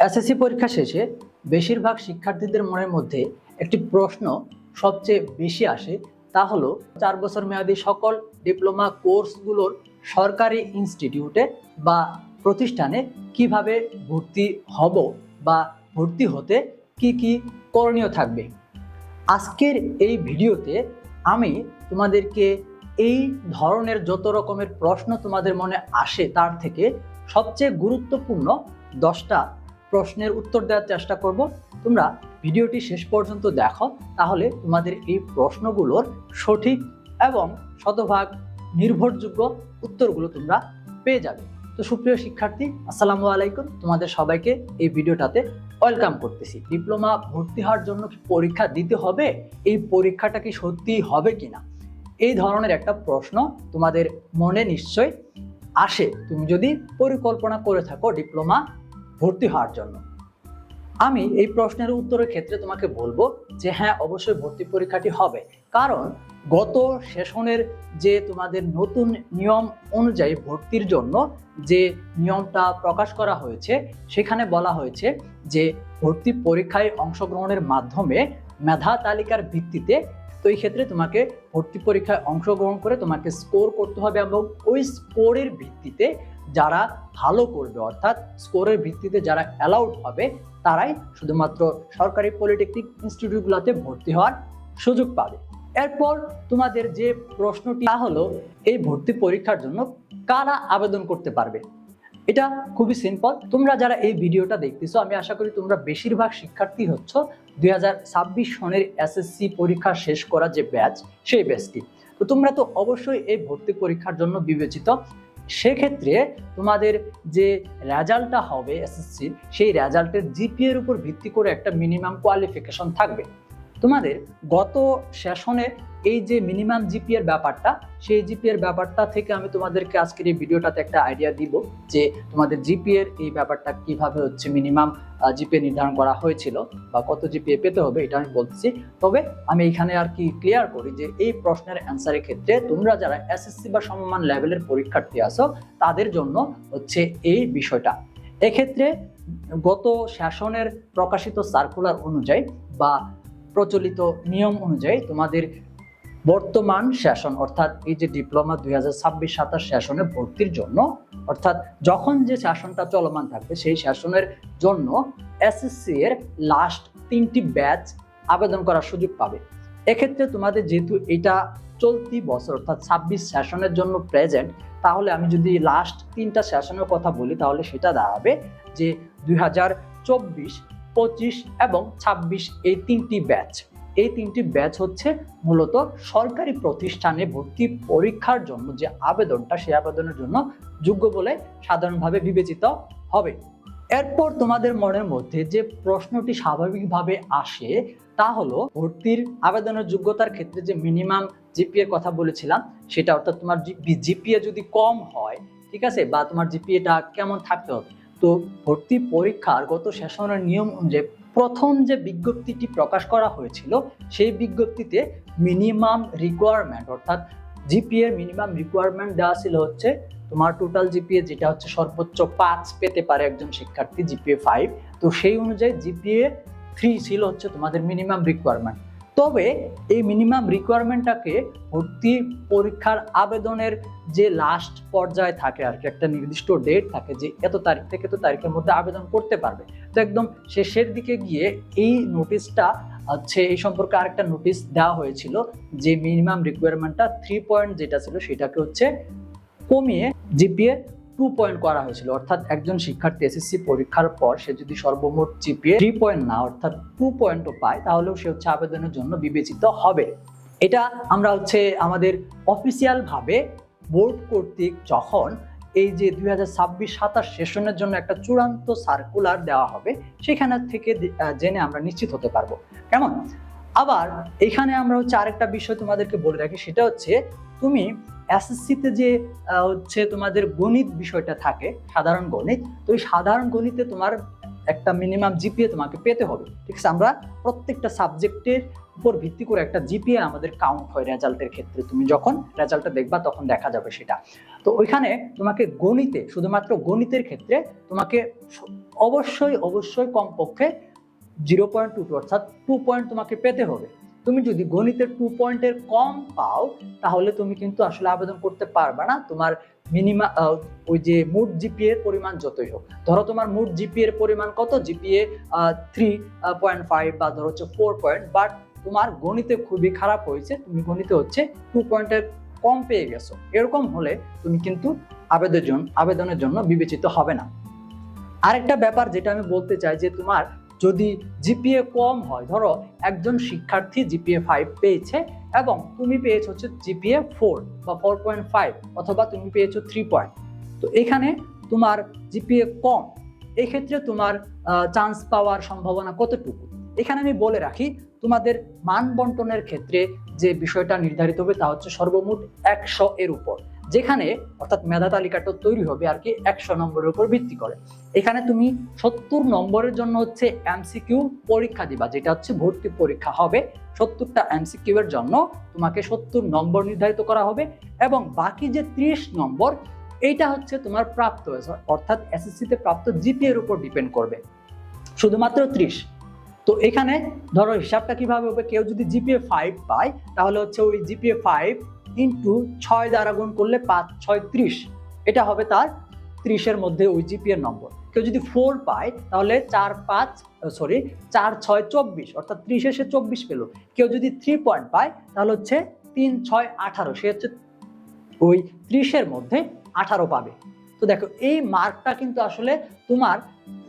SSC পরীক্ষা শেষে বেশিরভাগ শিক্ষার্থীদের মনের মধ্যে একটি প্রশ্ন সবচেয়ে বেশি আসে, তা হলো 4 বছর মেয়াদী সকল ডিপ্লোমা কোর্সগুলোর সরকারি ইনস্টিটিউটে বা প্রতিষ্ঠানে কিভাবে ভর্তি হব বা ভর্তি হতে কি কি করণীয় থাকবে। আজকের এই ভিডিওতে আমি তোমাদেরকে এই ধরনের যত রকমের প্রশ্ন তোমাদের মনে আসে তার থেকে সবচেয়ে গুরুত্বপূর্ণ 10টা প্রশ্নের উত্তর দেওয়ার চেষ্টা করব। তোমরা ভিডিওটি শেষ পর্যন্ত দেখো, তাহলে তোমাদের এই প্রশ্নগুলোর সঠিক এবং শতভাগ নির্ভরযোগ্য উত্তরগুলো তোমরা পেয়ে যাবে। তো সুপ্রিয় শিক্ষার্থী, আসসালামু আলাইকুম, তোমাদের সবাইকে এই ভিডিওটাতে ওয়েলকাম করতেছি। ডিপ্লোমা ভর্তি হওয়ার জন্য কি পরীক্ষা দিতে হবে? এই পরীক্ষাটা কি সত্যি হবে কিনা, এই ধরনের একটা প্রশ্ন তোমাদের মনে নিশ্চয় আসে তুমি যদি পরিকল্পনা করে থাকো ডিপ্লোমা ভর্তি হওয়ার জন্য। আমি এই প্রশ্নের উত্তরের ক্ষেত্রে তোমাকে বলবো যে হ্যাঁ, অবশ্যই ভর্তি পরীক্ষাটি হবে। কারণ গত সেশনের যে তোমাদের নতুন নিয়ম অনুযায়ী ভর্তির জন্য যে নিয়মটা প্রকাশ করা হয়েছে, সেখানে বলা হয়েছে যে ভর্তি পরীক্ষায় অংশগ্রহণের মাধ্যমে মেধা তালিকার ভিত্তিতে, তো এই ক্ষেত্রে তোমাকে ভর্তি পরীক্ষায় অংশগ্রহণ করে তোমাকে স্কোর করতে হবে এবং ওই স্কোরের ভিত্তিতে যারা ভালো করবে, অর্থাৎ স্কোরের ভিত্তিতে যারা অ্যালাউড হবে, তারাই শুধুমাত্র সরকারি পলিটেকনিক ইনস্টিটিউটগুলোতে ভর্তি হওয়ার সুযোগ পাবে। এরপর তোমাদের যে প্রশ্নটি হলো, এই ভর্তি পরীক্ষার জন্য কারা আবেদন করতে পারবে। এটা খুবই সিম্পল। তোমরা যারা এই ভিডিওটা দেখতেছো, আমি আশা করি তোমরা বেশিরভাগ শিক্ষার্থী হচ্ছ 2026 সনের এসএসসি পরীক্ষা শেষ করা যে ব্যাচ, সেই ব্যাচটি। তো তোমরা তো অবশ্যই এই ভর্তি পরীক্ষার জন্য বিবেচিত। সেক্ষেত্রে তোমাদের যে রেজাল্টটা হবে এসএসসির, সেই রেজাল্টের জিপিএর উপর ভিত্তি করে একটা মিনিমাম কোয়ালিফিকেশন থাকবে। তোমাদের গত সেশনে এই যে মিনিমাম জিপিএর ব্যাপারটা, সেই জিপিএর ব্যাপারটা থেকে আমি তোমাদেরকে আজকের এই ভিডিওটাতে একটা আইডিয়া দিব যে তোমাদের জিপিএর এই ব্যাপারটা কিভাবে হচ্ছে মিনিমাম জিপিএ নির্ধারণ করা হয়েছিল বা কত জিপিএ পেতে হবে, এটা আমি বলতেছি। তবে আমি এখানে আর কি ক্লিয়ার করি যে এই প্রশ্নের অ্যান্সারের ক্ষেত্রে তোমরা যারা এসএসসি বা সমমান লেভেলের পরীক্ষার্থী আছো, তাদের জন্য হচ্ছে এই বিষয়টা। এক্ষেত্রে গত সেশনের প্রকাশিত সার্কুলার অনুযায়ী বা প্রচলিত নিয়ম অনুযায়ী তোমাদের বর্তমান সেশন, অর্থাৎ এই যে ডিপ্লোমা 2026-27 সেশনে ভর্তির জন্য, অর্থাৎ যখন যে সেশনটা চলমান থাকবে সেই সেশনের জন্য এসএসসি এর লাস্ট 3টি ব্যাচ আবেদন করার সুযোগ পাবে। এক্ষেত্রে তোমাদের যেহেতু এটা চলতি বছর অর্থাৎ 26 সেশনের জন্য প্রেজেন্ট, তাহলে আমি যদি লাস্ট 3টা সেশনের কথা বলি, তাহলে সেটা দাঁড়াবে যে 2024, 25 এবং 26 এই 3টি ব্যাচ। এই 3টি ব্যাচ হচ্ছে মূলত সরকারি প্রতিষ্ঠানে ভর্তি পরীক্ষার জন্য যে আবেদনটা, সেই আবেদনের জন্য যোগ্য বলে সাধারণভাবে বিবেচিত হবে। এরপর তোমাদের মনের মধ্যে যে প্রশ্নটি স্বাভাবিকভাবে আসে, তা হলো ভর্তির আবেদনের যোগ্যতার ক্ষেত্রে যে মিনিমাম জিপিএ কথা বলেছিলাম, সেটা অর্থাৎ তোমার জিপিএ যদি কম হয়, ঠিক আছে, বা তোমার জিপিএটা কেমন থাকতে হবে। তো ভর্তি পরীক্ষার গত সেশনের নিয়ম অনুযায়ী প্রথম যে বিজ্ঞপ্তিটি প্রকাশ করা হয়েছিল, সেই বিজ্ঞপ্তিতে মিনিমাম রিকোয়ারমেন্ট অর্থাৎ জিপিএ মিনিমাম রিকোয়ারমেন্ট দেওয়া ছিল হচ্ছে তোমার টোটাল জিপিএ, যেটা হচ্ছে সর্বোচ্চ 5 পেতে পারে একজন শিক্ষার্থী, জিপিএ 5। তো সেই অনুযায়ী জিপিএ 3 ছিল হচ্ছে তোমাদের মিনিমাম রিকোয়ারমেন্ট। তবে এই মিনিমাম রিকোয়ারমেন্টটাকে ভর্তি পরীক্ষার আবেদনের যে লাস্ট পর্যায়ে থাকে আর কি, একটা নির্দিষ্ট ডেট থাকে যে এত তারিখ থেকে এত তারিখের মধ্যে আবেদন করতে পারবে। তো একদম শেষের দিকে গিয়ে এই নোটিশটা হচ্ছে, এই সম্পর্কে আরেকটা নোটিশ দেওয়া হয়েছিল যে মিনিমাম রিকোয়ারমেন্টটা 3 পয়েন্ট যেটা ছিল সেটাকে হচ্ছে কমিয়ে জিপিএ 2 পয়েন্ট করা হয়েছিল। অর্থাৎ একজন শিক্ষার্থী এসএসসি পরীক্ষার পর সে যদি সর্বমোট জিপিএ 3 পয়েন্ট না অর্থাৎ 2 পয়েন্টও পায়, তাহলেও সে হচ্ছে আবেদনের জন্য বিবেচিত হবে। এটা আমরা হচ্ছে আমাদের অফিসিয়াল ভাবে বোর্ড কর্তৃক যখন এই যে 2026-27 সেশনের জন্য একটা চূড়ান্ত সার্কুলার দেওয়া হবে, সেখানে থেকে জেনে আমরা নিশ্চিত হতে পারবো। কেমন? আবার এখানে আমরা হচ্ছে আরেকটা বিষয় তোমাদেরকে বলে রাখি, সেটা হচ্ছে তুমি এসএসসিতে যে হচ্ছে তোমাদের গণিত বিষয়টা থাকে, সাধারণ গণিত, তো এই সাধারণ গণিতে তোমার একটা মিনিমাম জিপিএ তোমাকে পেতে হবে, ঠিক আছে। আমরা প্রত্যেকটা সাবজেক্টের উপর ভিত্তি করে একটা জিপিএ আমাদের কাউন্ট হয় রেজাল্টের ক্ষেত্রে। তুমি যখন রেজাল্টটা দেখবা তখন দেখা যাবে সেটা। তো ওইখানে তোমাকে গণিতে, শুধুমাত্র গণিতের ক্ষেত্রে তোমাকে অবশ্যই কমপক্ষে 0.22 অর্থাৎ 2 পয়েন্ট তোমাকে পেতে হবে। তুমি যদি গণিতের 2 পয়েন্টের কম পাও তাহলে তুমি কিন্তু আসলে আবেদন করতে পারবে না। তোমার মিনিমাম ওই যে মোট জিপিএ এর পরিমাণ যতই হোক, ধরো তোমার মোট জিপিএ এর পরিমাণ কত, জিপিএ 3.5 বা ধরো হচ্ছে 4 পয়েন্ট, বাট তোমার গণিতে খুবই খারাপ হয়েছে, তুমি গণিতে হচ্ছে 2 পয়েন্টের কম পেয়ে গেছো, এরকম হলে তুমি কিন্তু আবেদনের জন্য বিবেচিত হবে না। আরেকটা ব্যাপার যেটা আমি বলতে চাই যে তোমার যদি জিপিএ কম হয়, ধরো একজন শিক্ষার্থী জিপিএ 5 পেয়েছে এবং তুমি পেয়েছো হচ্ছে জিপিএ 4 বা 4.5 অথবা তুমি পেয়েছো 3 পয়েন্ট, তো এখানে তোমার জিপিএ কম, এক্ষেত্রে তোমার চান্স পাওয়ার সম্ভাবনা কতটুকু? এখানে আমি বলে রাখি, তোমাদের মান বন্টনের ক্ষেত্রে যে বিষয়টা নির্ধারিত হবে তা হচ্ছে সর্বমোট 100 এর উপর, যেখানে অর্থাৎ মেধা তালিকাটা তৈরি হবে আর কি 100 নম্বরের উপর ভিত্তি করে। এখানে তুমি 70 নম্বরের জন্য হচ্ছে এমসিকিউ পরীক্ষা দিবা, যেটা হচ্ছে ভর্তি পরীক্ষা হবে। 70টা এমসিকিউ এর জন্য তোমাকে 70 নম্বর নির্ধারিত করা হবে এবং বাকি যে 30 নম্বর এইটা হচ্ছে তোমার প্রাপ্ত, অর্থাৎ এসএসসি তে প্রাপ্ত জিপিএ এর উপর ডিপেন্ড করবে, শুধুমাত্র 30। তো এখানে ধরো হিসাবটা কিভাবে হবে, কেউ যদি জিপিএ 5 পায় তাহলে হচ্ছে ওই জিপিএ 5 ইন্টু 6 দ্বারা গুণ করলে 5 6 30, এটা হবে তার 30 এর মধ্যে ওই জিপিএ এর নম্বর। কেউ যদি 4 পায় তাহলে 4 6 24, অর্থাৎ 30 এ সে 24 পেল। কেউ যদি 3 পয়েন্ট পায় তাহলে হচ্ছে 3 6 18, সে হচ্ছে ওই 30 এর মধ্যে 18 পাবে। তো দেখো এই মার্কটা কিন্তু আসলে তোমার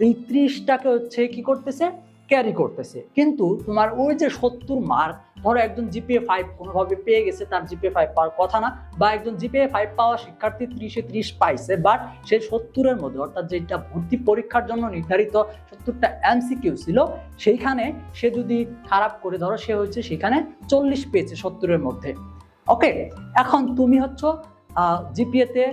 এই 30টাকে হচ্ছে কি করতেছে, ক্যারি করতেছে, কিন্তু তোমার ওই যে 70 মার্ক, ধরো একজন জিপিএ 5 কোনোভাবে পেয়ে গেছে, তার জিপিএ 5 পাওয়ার কথা না, বা একজন জিপিএ 5 পাওয়া শিক্ষার্থী 30-এ 30 পাইছে, বাট সে 70 এর মধ্যে, অর্থাৎ যেটা ভর্তি পরীক্ষার জন্য নির্ধারিত 70টা এমসিকিউ ছিল, সেইখানে সে যদি খারাপ করে, ধরো সে হচ্ছে সেখানে 40 পেয়েছে 70 এর মধ্যে, ওকে। এখন তুমি হচ্ছে জিপিএ তে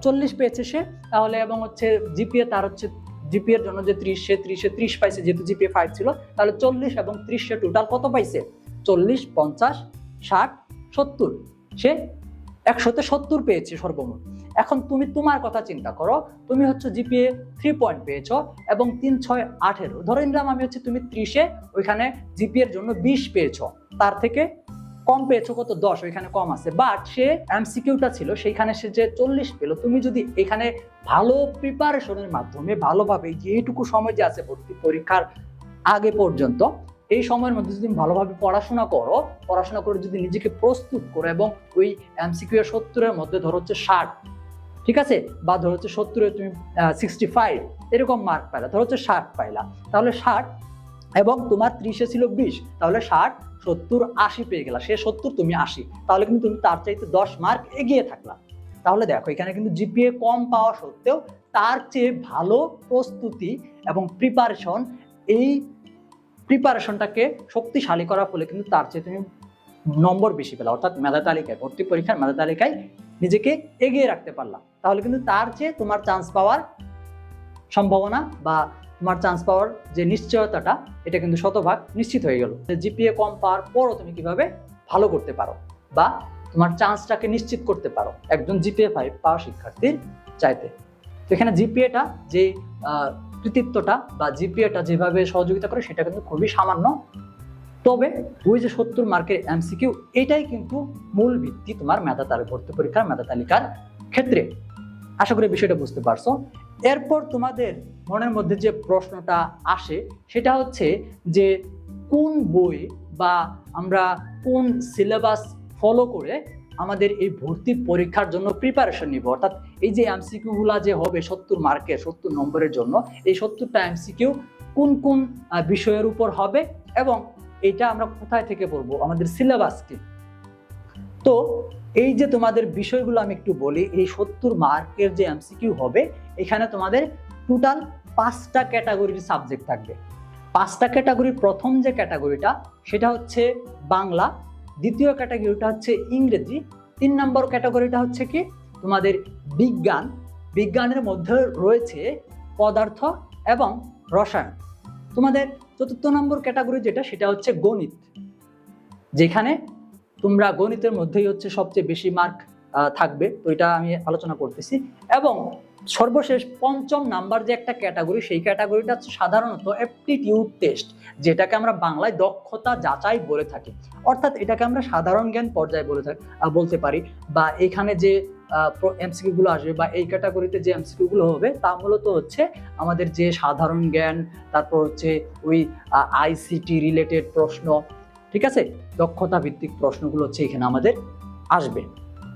40 পেয়েছে সে, তাহলে এবং হচ্ছে জিপিএ তার হচ্ছে জিপিএ এর জন্য যে 30, সে 30-এ 30 পাইছে, যেহেতু জিপিএ 5 ছিল, তাহলে 40 এবং 30 সে টোটাল কত পাইছে, 40 50 60 70, সে 100-তে 70 পেয়েছে সর্বমোট। এখন তুমি তোমার কথা চিন্তা করো, তুমি হচ্ছে জিপিএ 3 পয়েন্ট পেয়েছো এবং 3 6 18, ধরে নিলাম আমি হচ্ছে তুমি 30-এ ওইখানে জিপিএ এর জন্য 20 পেয়েছো, তার থেকে কম পেয়েছো কত, 10, ওইখানে কম আছে, বাট সে এমসিকিউটা ছিল সেইখানে সে যে 40 পেল। তুমি যদি এখানে ভালো প্রিপারেশনের মাধ্যমে ভালোভাবে, যেটুকু সময় যে আছে ভর্তি পরীক্ষার আগে পর্যন্ত, এই সময়ের মধ্যে যদি তুমি ভালোভাবে পড়াশোনা করে যদি নিজেকে প্রস্তুত করো এবং ওই এমসিকিউ এর 70 এর মধ্যে ধরো হচ্ছে 60, ঠিক আছে, বা ধরো হচ্ছে 70 এ তুমি 65 এরকম মার্ক পাইলা, ধরো হচ্ছে 60 পাইলা, তাহলে 60 এবং তোমার 30-এ ছিল 20, তাহলে 60 70 80 পেয়ে গেলা, সে 70 তুমি 80, তাহলে কিন্তু তুমি তার চাইতে 10 মার্ক এগিয়ে থাকলা। তাহলে দেখো এখানে কিন্তু জিপিএ কম পাওয়া সত্ত্বেও তার চেয়ে ভালো প্রস্তুতি এবং প্রিপারেশন, এই প্রিপারেশনটাকে শক্তিশালী করার ফলে কিন্তু তার চেয়ে তুমি নম্বর বেশি পেলা, অর্থাৎ মেধা তালিকায়, ভর্তি পরীক্ষার মেধা তালিকায় নিজেকে এগিয়ে রাখতে পারলাম, তাহলে কিন্তু তার চেয়ে তোমার চান্স পাওয়ার সম্ভাবনা বা তোমার চান্স পাওয়ার যে নিশ্চয়তাটা, এটা কিন্তু শতভাগ নিশ্চিত হয়ে গেল। জিপিএ কম পাওয়ার পরও তুমি কিভাবে ভালো করতে পারো বা তোমার চান্সটাকে নিশ্চিত করতে পারো একজন জিপিএ 5 পাওয়া শিক্ষার্থীর চাইতে। তো এখানে জিপিএটা যে কৃতিত্বটা বা জিপিএটা যেভাবে সহযোগিতা করে সেটা কিন্তু খুবই সামান্য, তবে ওই যে 70 মার্কের এমসিকিউ, এটাই কিন্তু মূল ভিত্তি তোমার ভর্তি পরীক্ষার মেধা তালিকার ক্ষেত্রে। আশা করি বিষয়টা বুঝতে পারছো। এরপর তোমাদের মনের মধ্যে যে প্রশ্নটা আসে সেটা হচ্ছে যে কোন বই বা আমরা কোন সিলেবাস ফলো করে আমাদের এই ভর্তি পরীক্ষার জন্য প্রিপারেশন নিব, অর্থাৎ এই যে এমসিকিউ গুলা যে হবে 70 মার্কের 70 নম্বরের জন্য, এই 70টা এমসিকিউ কোন কোন বিষয়ের উপর হবে এবং এটা আমরা কোথায় থেকে পড়বো, আমাদের সিলেবাস কি। তো এই যে তোমাদের বিষয়গুলো আমি একটু বলি, এই 70 মার্কের যে এমসিকিউ হবে, এখানে তোমাদের টোটাল 5টা ক্যাটাগরির সাবজেক্ট থাকবে। 5টা ক্যাটাগরির প্রথম যে ক্যাটাগরিটা সেটা হচ্ছে বাংলা, দ্বিতীয় ক্যাটাগরিটা হচ্ছে ইংরেজি, 3 নম্বর ক্যাটাগরিটা হচ্ছে কি তোমাদের বিজ্ঞান, বিজ্ঞানের মধ্যে রয়েছে পদার্থ এবং রসায়ন। তোমাদের 4র্থ নম্বর ক্যাটাগরি যেটা, সেটা হচ্ছে গণিত। যেখানে তোমরা গণিতের মধ্যেই হচ্ছে সবচেয়ে বেশি মার্ক থাকবে, তো এটা আমি আলোচনা করতেছি। এবং সর্বশেষ ৫ম নাম্বার যে একটা ক্যাটাগরি, সেই ক্যাটাগরিটা হচ্ছে সাধারণত অ্যাপটিটিউড টেস্ট, যেটাকে আমরা বাংলায় দক্ষতা যাচাই বলে থাকি। অর্থাৎ এটাকে আমরা সাধারণ জ্ঞান পর্যায়ে বলতে পারি। বা এখানে যে এমসিকিউ গুলো আসবে বা এই ক্যাটাগরিতে যে এমসিকিউ গুলো হবে তা মূলত হচ্ছে আমাদের যে সাধারণ জ্ঞান, তারপর হচ্ছে ওই আইসিটি রিলেটেড প্রশ্ন, ঠিক আছে, দক্ষতা ভিত্তিক প্রশ্নগুলো হচ্ছে এখানে আমাদের আসবে।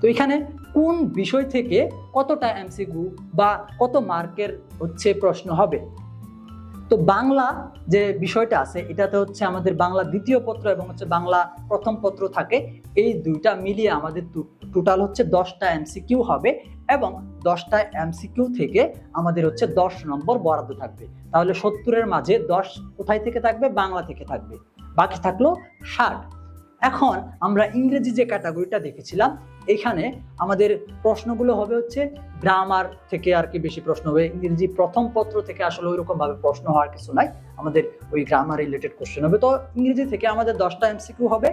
তো এখানে কোন বিষয় থেকে কতটা এমসিকিউ বা কত মার্কের হচ্ছে প্রশ্ন হবে। তো বাংলা যে বিষয়টা আছে এটাতে হচ্ছে আমাদের বাংলা দ্বিতীয় পত্র এবং হচ্ছে বাংলা প্রথম পত্র থাকে, এই দুইটা মিলিয়ে আমাদের টোটাল হচ্ছে 10টা এমসিকিউ হবে এবং 10টা এমসিকিউ থেকে আমাদের হচ্ছে 10 নম্বর বরাদ্দ থাকবে। তাহলে 70-এর মাঝে 10 কোথায় থেকে থাকবে? বাংলা থেকে থাকবে, বাকি থাকলো 60। এখন আমরা ইংরেজি যে ক্যাটাগরিটা দেখেছিলাম, এখানে আমাদের প্রশ্নগুলো হবে হচ্ছে গ্রামার থেকে আর কি বেশি প্রশ্ন হবে। ইংরেজি প্রথম পত্র থেকে আসলে ওইরকম ভাবে প্রশ্ন হওয়ার কিছু নাই, আমাদের ওই গ্রামার রিলেটেড কোশ্চেন হবে। তো ইংরেজি থেকে আমাদের 10টা এমসিকিউ হবে,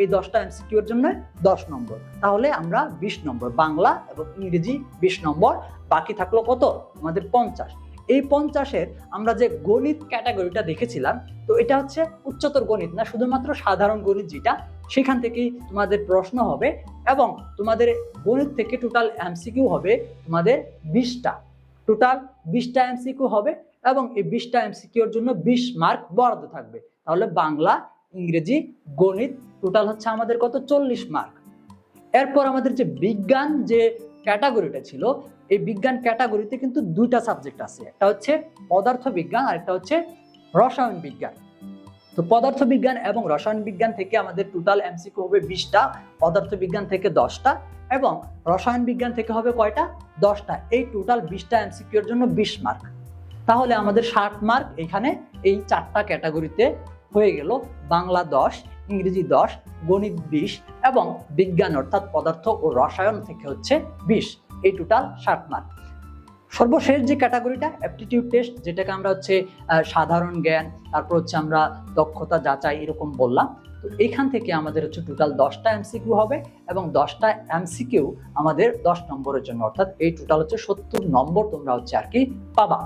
এই 10টা এমসিকিউ এর জন্য 10 নম্বর, তাহলে আমরা 20 নম্বর, বাংলা এবং ইংরেজি 20 নম্বর, বাকি থাকলো কত? আমাদের 50। এই 50-এর আমরা যে গণিত ক্যাটাগরিটা দেখেছিলাম, তো এটা হচ্ছে উচ্চতর গণিত না, শুধুমাত্র সাধারণ গণিত যেটা, সেখান থেকেই তোমাদের প্রশ্ন হবে এবং তোমাদের গণিত থেকে টোটাল এমসিকিউ হবে তোমাদের 20টা, টোটাল 20টা এমসিকিউ হবে এবং এই 20টা এমসিকিউ এর জন্য 20 মার্ক বরাদ্দ থাকবে। তাহলে বাংলা, ইংরেজি, গণিত টোটাল হচ্ছে আমাদের কত? 40 মার্ক। এরপর আমাদের যে বিজ্ঞান যে ক্যাটাগরিটা ছিল, এই বিজ্ঞান ক্যাটাগরিতে কিন্তু দুইটা সাবজেক্ট আছে, একটা হচ্ছে পদার্থ বিজ্ঞান আর একটা হচ্ছে রসায়ন বিজ্ঞান। তো পদার্থ বিজ্ঞান এবং রসায়ন বিজ্ঞান থেকে আমাদের টোটাল এমসিকিউ হবে 20টা, পদার্থ বিজ্ঞান থেকে 10টা এবং রসায়ন বিজ্ঞান থেকে হবে কয়টা? 10টা। এই টোটাল 20টা এমসিকিউ এর জন্য 20 মার্ক। তাহলে আমাদের 60 মার্ক এখানে এই 4টা ক্যাটাগরিতে হয়ে গেল। বাংলা 10, ইংরেজি 10, গণিত 20 এবং বিজ্ঞান অর্থাৎ পদার্থ ও রসায়ন থেকে হচ্ছে 20, এই টোটাল 60 মার্ক। সর্বশেষ যে ক্যাটাগরিটা অ্যাপটিটিউড টেস্ট, যেটাকে আমরা হচ্ছে সাধারণ জ্ঞান, তারপর হচ্ছে আমরা দক্ষতা যাচাই এরকম বললাম। তো এখান থেকে আমাদের হচ্ছে টোটাল 10টা এমসিকিউ হবে এবং 10টা এমসিকিউ আমাদের 10 নম্বরের জন্য, অর্থাৎ এই টোটাল হচ্ছে 70 নম্বর তোমরা হচ্ছে আর কি পাবা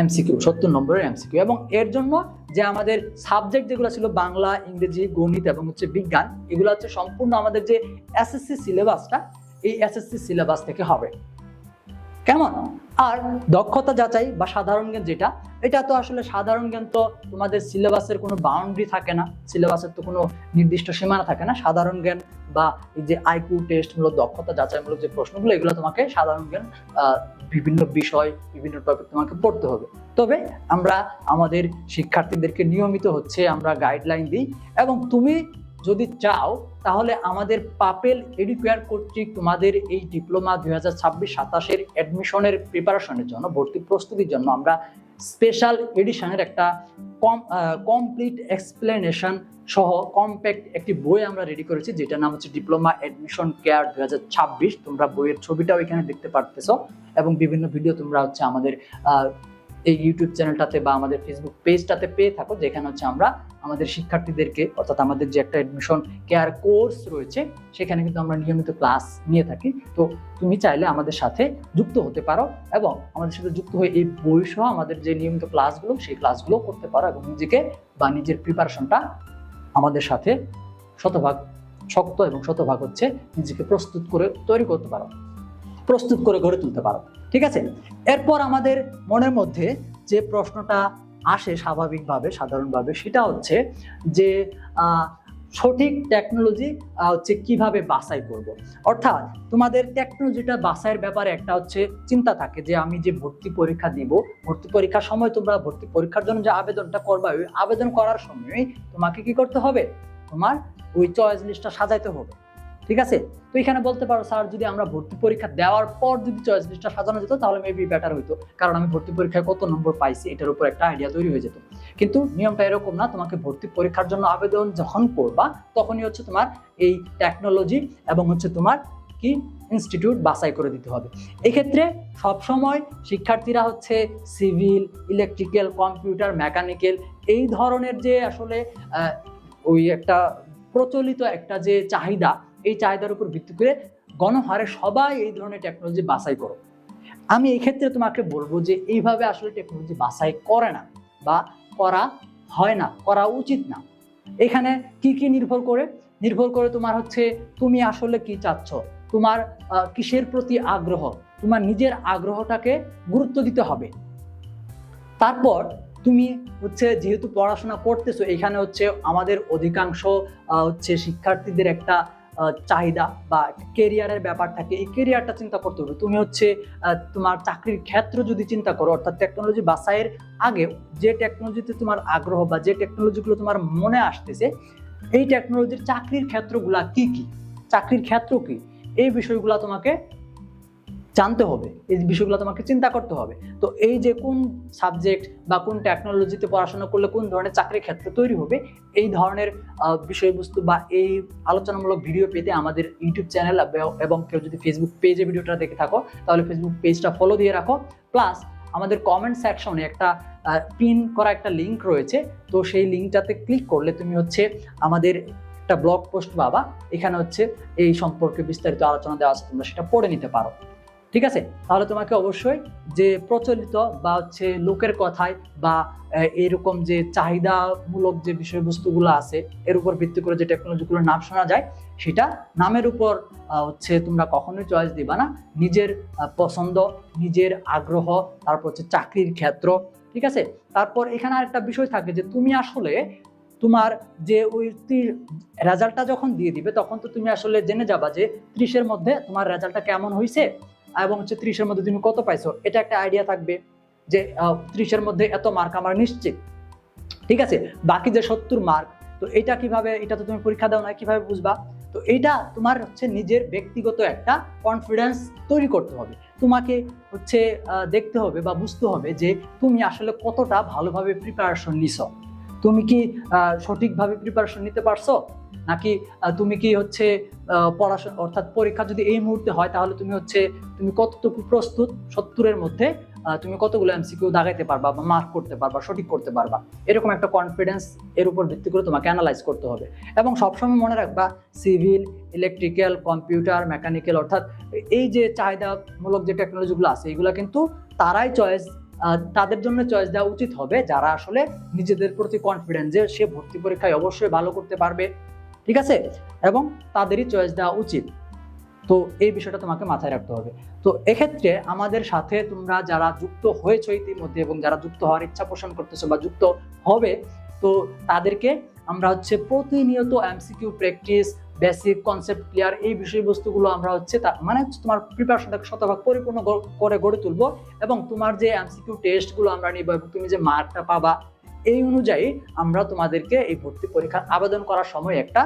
এমসিকিউ, 70 নম্বরের এমসিকিউ। এবং এর জন্য যে আমাদের সাবজেক্ট যেগুলো ছিল বাংলা, ইংরেজি, গণিত এবং হচ্ছে বিজ্ঞান, এগুলো হচ্ছে সম্পূর্ণ আমাদের যে এসএসসি সিলেবাসটা, এই এসএসসি সিলেবাস থেকে হবে। কেমন? আর দক্ষতা যাচাই বা সাধারণ জ্ঞান যেটা, এটা তো আসলে সাধারণ জ্ঞান তো তোমাদের সিলেবাসের কোনো বাউন্ডারি থাকে না, সিলেবাসের তো কোনো নির্দিষ্ট সীমানা থাকে না। সাধারণ জ্ঞান বা এই যে আইকিউ টেস্ট মূলক দক্ষতা যাচাইমূলক যে প্রশ্নগুলো, এগুলো তোমাকে সাধারণ জ্ঞান বিভিন্ন বিষয়, বিভিন্ন টপিক তোমাকে পড়তে হবে। তবে আমরা আমাদের শিক্ষার্থীদেরকে নিয়মিত হচ্ছে আমরা গাইডলাইন দিই এবং তুমি যদি চাও তাহলে আমাদের পাপেল এডুকেয়ার কর্তৃক তোমাদের এই ডিপ্লোমা 2026-27 অ্যাডমিশনের প্রিপারেশনের জন্য, ভর্তি প্রস্তুতির জন্য আমরা স্পেশাল এডিশনের একটা কমপ্লিট এক্সপ্লেনেশন সহ কম্প্যাক্ট একটি বই আমরা রেডি করেছি, যেটার নাম হচ্ছে ডিপ্লোমা অ্যাডমিশন কেয়ার 2026। তোমরা বইয়ের ছবিটাও এখানে দেখতে পারতেছো এবং বিভিন্ন ভিডিও তোমরা হচ্ছে আমাদের এই ইউটিউব চ্যানেলটাতে বা আমাদের ফেসবুক পেজটাতে পেয়ে থাকো, যেখানে হচ্ছে আমরা আমাদের শিক্ষার্থীদেরকে, অর্থাৎ আমাদের যে একটা অ্যাডমিশন কেয়ার কোর্স রয়েছে, সেখানে কিন্তু আমরা নিয়মিত ক্লাস নিয়ে থাকি। তো তুমি চাইলে আমাদের সাথে যুক্ত হতে পারো এবং আমাদের সাথে যুক্ত হয়ে এই বই সহ আমাদের যে নিয়মিত ক্লাসগুলো, সেই ক্লাসগুলো করতে পারো এবং নিজেকে বা নিজের প্রিপারেশনটা আমাদের সাথে শক্ত এবং শতভাগ হচ্ছে নিজেকে প্রস্তুত করে তৈরি করতে পারো, প্রস্তুত করে গড়ে তুলতে পারো। ঠিক আছে? এরপর আমাদের মনের মধ্যে যে প্রশ্নটা আসে স্বাভাবিকভাবে, সাধারণভাবে, সেটা হচ্ছে যে সঠিক টেকনোলজি হচ্ছে কিভাবে বাছাই করব। অর্থাৎ তোমাদের টেকনোলজিটা বাছাইয়ের ব্যাপারে একটা হচ্ছে চিন্তা থাকে যে আমি যে ভর্তি পরীক্ষা দিব, ভর্তি পরীক্ষার সময় তোমরা ভর্তি পরীক্ষার জন্য যে আবেদনটা করবা, ওই আবেদন করার সময় তোমাকে কি করতে হবে? তোমার ওই চয়েস লিস্টটা সাজাইতে হবে। ঠিক আছে? তো এখানে বলতে পারো, স্যার যদি আমরা ভর্তি পরীক্ষা দেওয়ার পর যদি চয়েস লিস্টটা সাজানো যেত তাহলে মেবি বেটার হইতো, কারণ আমি ভর্তি পরীক্ষায় কত নম্বর পাইছি এটার উপর একটা আইডিয়া তৈরি হয়ে যেত। কিন্তু নিয়মটা এরকম না, তোমাকে ভর্তি পরীক্ষার জন্য আবেদন যখন করবা তখনই হচ্ছে তোমার এই টেকনোলজি এবং হচ্ছে তোমার কি ইনস্টিটিউট বাছাই করে দিতে হবে। এক্ষেত্রে সবসময় শিক্ষার্থীরা হচ্ছে সিভিল, ইলেকট্রিক্যাল, কম্পিউটার, মেকানিক্যাল এই ধরনের যে আসলে ওই একটা প্রচলিত একটা যে চাহিদা, এই চাহিদার উপর ভিত্তি করে গণহারে সবাই এই ধরনের টেকনোলজি বাছাই করো। আমি এই ক্ষেত্রে তোমাকে বলবো যে এইভাবে আসলে টেকনোলজি বাছাই করে না বা করা হয় না, করা উচিত না। এখানে কি কি নির্ভর করে তোমার হচ্ছে তুমি আসলে কি চাচ্ছ, তোমার কিসের প্রতি আগ্রহ, তোমার নিজের আগ্রহটাকে গুরুত্ব দিতে হবে। তারপর তুমি হচ্ছে যেহেতু পড়াশোনা করতেছো, এখানে হচ্ছে আমাদের অধিকাংশ হচ্ছে শিক্ষার্থীদের একটা চাহিদা বা কেরিয়ারের ব্যাপার থাকে, এই কেরিয়ারটা চিন্তা করতে হবে। তুমি হচ্ছে তোমার চাকরির ক্ষেত্র যদি চিন্তা করো, অর্থাৎ টেকনোলজি বাছাইয়ের আগে যে টেকনোলজিতে তোমার আগ্রহ বা যে টেকনোলজিগুলো তোমার মনে আসতেছে, এই টেকনোলজির চাকরির ক্ষেত্রগুলা কি কি, চাকরির ক্ষেত্র কি, এই বিষয়গুলো তোমাকে জানতে হবে, এই বিষয়গুলো তোমাকে চিন্তা করতে হবে। তো এই যে কোন সাবজেক্ট বা কোন টেকনোলজিতে পড়াশোনা করলে কোন ধরনের চাকরির ক্ষেত্র তৈরি হবে, এই ধরনের বিষয়বস্তু বা এই আলোচনামূলক ভিডিও পেতে আমাদের ইউটিউব চ্যানেল এবং কেউ যদি ফেসবুক পেজে ভিডিওটা দেখে থাকো তাহলে ফেসবুক পেজটা ফলো দিয়ে রাখো। প্লাস আমাদের কমেন্ট সেকশনে একটা পিন করা একটা লিঙ্ক রয়েছে, তো সেই লিঙ্কটাতে ক্লিক করলে তুমি হচ্ছে আমাদের একটা ব্লগ পোস্ট পাবা, এখানে হচ্ছে এই সম্পর্কে বিস্তারিত আলোচনা দেওয়া আছে, তোমরা সেটা পড়ে নিতে পারো। ঠিক আছে, তাহলে তোমাকে অবশ্যই যে প্রচলিত বা হচ্ছে লোকের কথায় বা এরকম যে চাহিদামূলক যে বিষয়বস্তুগুলো আছে এর উপর ভিত্তি করে যে টেকনোলজিগুলোর নাম শোনা যায়, সেটা নামের উপর হচ্ছে তোমরা কখনোই চয়েস দিবা না। নিজের পছন্দ, নিজের আগ্রহ, তারপর হচ্ছে চাকরির ক্ষেত্র, ঠিক আছে। তারপর এখানে আরেকটা বিষয় থাকে যে তুমি আসলে তোমার যে ওই রেজাল্টটা যখন দিয়ে দিবে তখন তো তুমি আসলে জেনে যাবা যে 30-এর মধ্যে তোমার রেজাল্টটা কেমন হয়েছে এবং হচ্ছে 30-এর মধ্যে তুমি কত পাইছো, এটা একটা আইডিয়া থাকবে যে 30-এর মধ্যে এত মার্ক আমার নিশ্চিত। ঠিক আছে, বাকি যে 70 মার্ক, তো এটা কিভাবে, এটা তো তুমি পরীক্ষা দাও না, কিভাবে বুঝবা? তো এইটা তোমার হচ্ছে নিজের ব্যক্তিগত একটা কনফিডেন্স তৈরি করতে হবে। তোমাকে হচ্ছে দেখতে হবে বা বুঝতে হবে যে তুমি আসলে কতটা ভালোভাবে প্রিপারেশন নিছো, তুমি কি সঠিকভাবে প্রিপারেশন নিতে পারছো, নাকি তুমি কি হচ্ছে পড়াশোনা অর্থাৎ পরীক্ষা যদি এই মুহূর্তে হয় তাহলে তুমি কতটুকু প্রস্তুত, 70-এর মধ্যে তুমি কতগুলো এমসিকিউ দাগাইতে পারবা বা মার্ক করতে পারবা, সঠিক করতে পারবা, এরকম একটা কনফিডেন্স এর উপর ভিত্তি করে তোমাকে অ্যানালাইজ করতে হবে। এবং সবসময় মনে রাখবা সিভিল, ইলেকট্রিক্যাল, কম্পিউটার, মেকানিক্যাল, অর্থাৎ এই যে চাহিদামূলক যে টেকনোলজিগুলো আছে এগুলো কিন্তু তাদের জন্য চয়েস দেওয়া উচিত হবে যারা আসলে নিজেদের প্রতি কনফিডেন্ট যে সে ভর্তি পরীক্ষায় অবশ্যই ভালো করতে পারবে, ঠিক আছে, এবং তাদেরই চয়েস দেওয়া উচিত। তো এই বিষয়টা তোমাকে মাথায় রাখতে হবে। তো এক্ষেত্রে আমাদের সাথে তোমরা যারা যুক্ত হয়েছো ইতিমধ্যে এবং যারা যুক্ত হওয়ার ইচ্ছা পোষণ করতেছো বা যুক্ত হবে, তো তাদেরকে আমরা হচ্ছে প্রতিনিয়ত MCQ practice, basic concept clear, এই বিষয়বস্তুগুলো আমরা হচ্ছে মানে তোমার প্রিপারেশনটাকে শতভাগ পরিপূর্ণ করে গড়ে তুলবো এবং তোমার যে এমসিকিউ টেস্টগুলো আমরা নিব এবং তুমি যে মার্কটা পাবা এই অনুযায়ী আমরা তোমাদেরকে এই ভর্তি পরীক্ষার আবেদন করার সময় একটা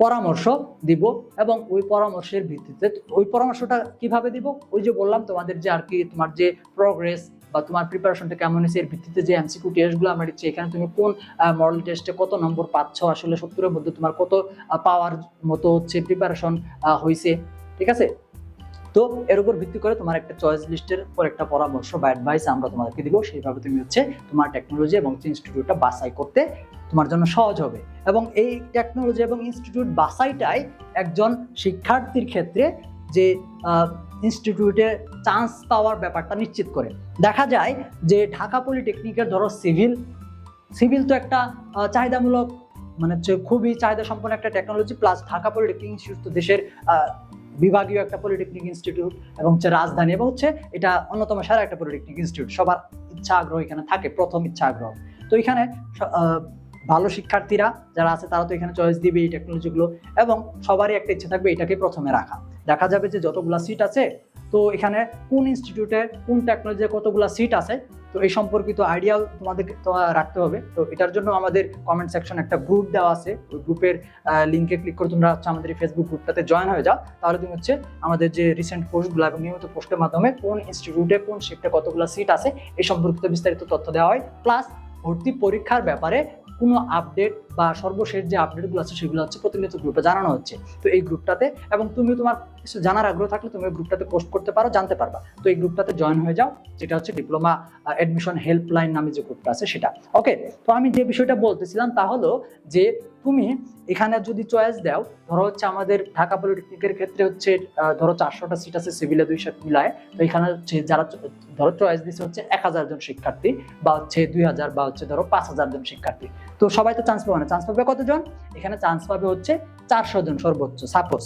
পরামর্শ দিব এবং ওই পরামর্শের ভিত্তিতে, ওই পরামর্শটা কিভাবে দিব, ওই যে বললাম তোমাদের যে আর কি তোমার যে প্রোগ্রেস বা তোমার প্রিপারেশনটা কেমন হয়েছে এর ভিত্তিতে যে এমসিকিউ টেস্টগুলো আমরা দিচ্ছি, এখানে তুমি কোন মডেল টেস্টে কত নম্বর পাচ্ছ, আসলে 70-এর মধ্যে তোমার কত পাওয়ার মতো হচ্ছে প্রিপারেশন হয়েছে, ঠিক আছে। তো এর উপর ভিত্তি করে তোমার একটা চয়েস লিস্টের পর একটা পরামর্শ বা অ্যাডভাইস আমরা তোমাদেরকে দিব, সেইভাবে তুমি হচ্ছে তোমার টেকনোলজি এবং ইনস্টিটিউটটা বাছাই করতে তোমার জন্য সহজ হবে। এবং এই টেকনোলজি এবং ইনস্টিটিউট বাছাইটাই একজন শিক্ষার্থীর ক্ষেত্রে যে ইনস্টিটিউটে চান্স পাওয়ার ব্যাপারটা নিশ্চিত করে। দেখা যায় যে ঢাকা পলিটেকনিকের ধরো সিভিল তো একটা চাহিদামূলক, মানে হচ্ছে খুবই চাহিদা সম্পন্ন একটা technology, plus Dhaka polytechnic institute তো দেশের বিভাগীয় একটা পলিটেকনিক ইনস্টিটিউট এবং হচ্ছে রাজধানী, এবং হচ্ছে এটা অন্যতম সেরা একটা পলিটেকনিক ইনস্টিটিউট, সবার ইচ্ছা আগ্রহ এখানে থাকে, প্রথম ইচ্ছা আগ্রহ। তো এখানে ভালো শিক্ষার্থীরা যারা আছে তারা তো এখানে চয়েস দিবে এই টেকনোলজিগুলো এবং সবারই একটা ইচ্ছা থাকবে এটাকে প্রথমে রাখা। দেখা যাবে যে যতগুলা সিট আছে, তো এখানে কোন ইনস্টিটিউটে কোন টেকনোলজিতে কতগুলা সিট আছে, তো এই সম্পর্কিত আইডিয়াও তোমাদেরকে রাখতে হবে। তো এটার জন্য আমাদের কমেন্ট সেকশন একটা গ্রুপ দেওয়া আছে, ওই গ্রুপের লিঙ্কে ক্লিক করে তোমরা হচ্ছে আমাদের এই ফেসবুক গ্রুপটাতে জয়েন হয়ে যাও, তাহলে তুমি হচ্ছে আমাদের যে রিসেন্ট পোস্টগুলো এবং নিয়মিত পোস্টের মাধ্যমে কোন ইনস্টিটিউটে কোন শিফটে কতগুলো সিট আছে এই সম্পর্কিত বিস্তারিত তথ্য দেওয়া হয়। প্লাস ভর্তি পরীক্ষার ব্যাপারে কোনো আপডেট বা সর্বশেষ যে আপডেটগুলো আছে সেগুলো হচ্ছে প্রতিনিয়ত গ্রুপে জানানো হচ্ছে। তো এই গ্রুপটাতে, এবং তুমি তোমার কিছু জানার আগ্রহ থাকলে তুমি গ্রুপটাতে পোস্ট করতে পারো, জানতে পারবা। তো এই গ্রুপটাতে জয়েন হয়ে যাও, যেটা হচ্ছে ডিপ্লোমা অ্যাডমিশন হেল্পলাইন নামে যে গ্রুপটা আছে সেটা। ওকে, তো আমি যে বিষয়টা বলতেছিলাম তা হলো যে তুমি এখানে যদি চয়েস দাও, ধরো হচ্ছে আমাদের ঢাকা পলিটেকনিকের ক্ষেত্রে হচ্ছে ধরো 400টা সিট আছে সিভিলে 200 মিলায়। তো এখানে হচ্ছে যারা ধরো চয়েস দিচ্ছে হচ্ছে 1000 জন শিক্ষার্থী, বা হচ্ছে 2000, বা হচ্ছে ধরো 5000 জন শিক্ষার্থী। তো সবাই তো চান্স পাবে না, চান্স পাবে কতজন? এখানে চান্স পাবে হচ্ছে 400 জন সর্বোচ্চ সাপোজ।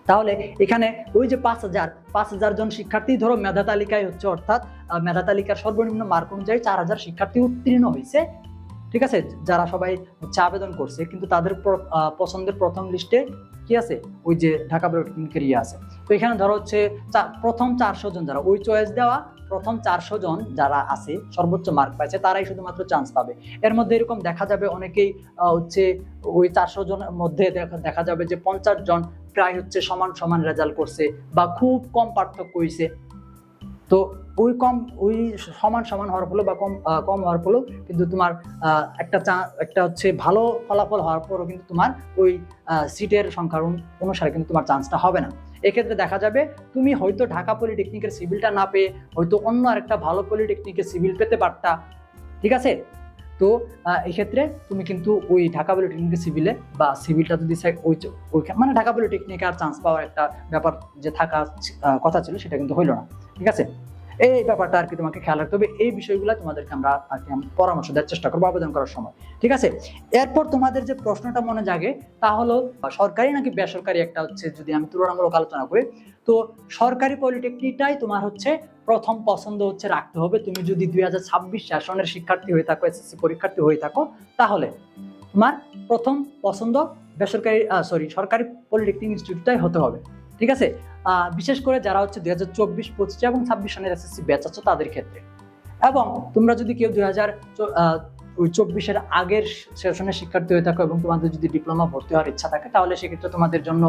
তাহলে এখানে ওই যে 5000 জন শিক্ষার্থী ধরো মেধা তালিকায় হচ্ছে, অর্থাৎ মেধা তালিকার সর্বনিম্ন মার্ক অনুযায়ী 4000 শিক্ষার্থী উত্তীর্ণ হয়েছে, ঠিক আছে, যারা সবাই হচ্ছে আবেদন করছে, কিন্তু তাদের পছন্দের প্রথম লিস্টে কি আছে, ওই যে ঢাকা পলিটেকনিকের আছে। তো এখানে ধরো হচ্ছে প্রথম 400 জন যারা ওই চয়েস দেওয়া, প্রথম 400 জন যারা আছে সর্বোচ্চ মার্ক পাইছে তারাই শুধুমাত্র চান্স পাবে। এর মধ্যে এরকম দেখা যাবে অনেকেই হচ্ছে ওই 400 জনের মধ্যে দেখা যাবে যে 50 জন প্রায় হচ্ছে সমান সমান রেজাল্ট করছে, বা খুব কম পার্থক্য হয়েছে। তো ওই সমান সমান হওয়ার ফলে বা কম হওয়ার ফলেও কিন্তু তোমার একটা হচ্ছে ভালো ফলাফল হওয়ার পরও কিন্তু তোমার ওই সিটের সংখ্যার অনুসারে কিন্তু তোমার চান্সটা হবে না। এক্ষেত্রে দেখা যাবে তুমি হয়তো ঢাকা পলিটেকনিকের সিভিলটা না পেয়ে হয়তো অন্য আরেকটা ভালো পলিটেকনিকের সিভিল পেতে পারতা, ঠিক আছে। তো এক্ষেত্রে তুমি কিন্তু ওই ঢাকা পলিটেকনিকের সিভিলে বা সিভিলটা যদি মানে ঢাকা পলিটেকনিকে আর চান্স পাওয়ার একটা ব্যাপার যে থাকা কথা ছিল সেটা কিন্তু হইলো না, ঠিক আছে। এই ব্যাপারটা আর কি তোমাকে খেয়াল রাখতে হবে। এই বিষয়গুলো তোমাদেরকে আমরা আর কি পরামর্শ দেওয়ার চেষ্টা করবো আবেদন করার সময়, ঠিক আছে। এরপর তোমাদের যে প্রশ্নটা মনে জাগে তা হলো সরকারি নাকি বেসরকারি, একটা হচ্ছে যদি আমি তুলনামূলক আলোচনা করি, তো সরকারি পলিটেকনিকটাই তোমার হচ্ছে প্রথম পছন্দ হচ্ছে রাখতে হবে। তুমি যদি 2026 সেশনের শিক্ষার্থী হয়ে থাকো, এসএসসি পরীক্ষার্থী হয়ে থাকো, তাহলে তোমার প্রথম পছন্দ সরকারি পলিটেকনিক ইনস্টিটিউটটাই হতে হবে, ঠিক আছে। বিশেষ করে যারা হচ্ছে 2024, 25 এবং 26 সনের এসএসসি ব্যাচ আছে তাদের ক্ষেত্রে। এবং তোমরা যদি কেউ 2024-এর আগের সেশনের শিক্ষার্থী হয়ে থাকো এবং তোমাদের যদি ডিপ্লোমা ভর্তি হওয়ার ইচ্ছা থাকে, তাহলে সেক্ষেত্রে তোমাদের জন্য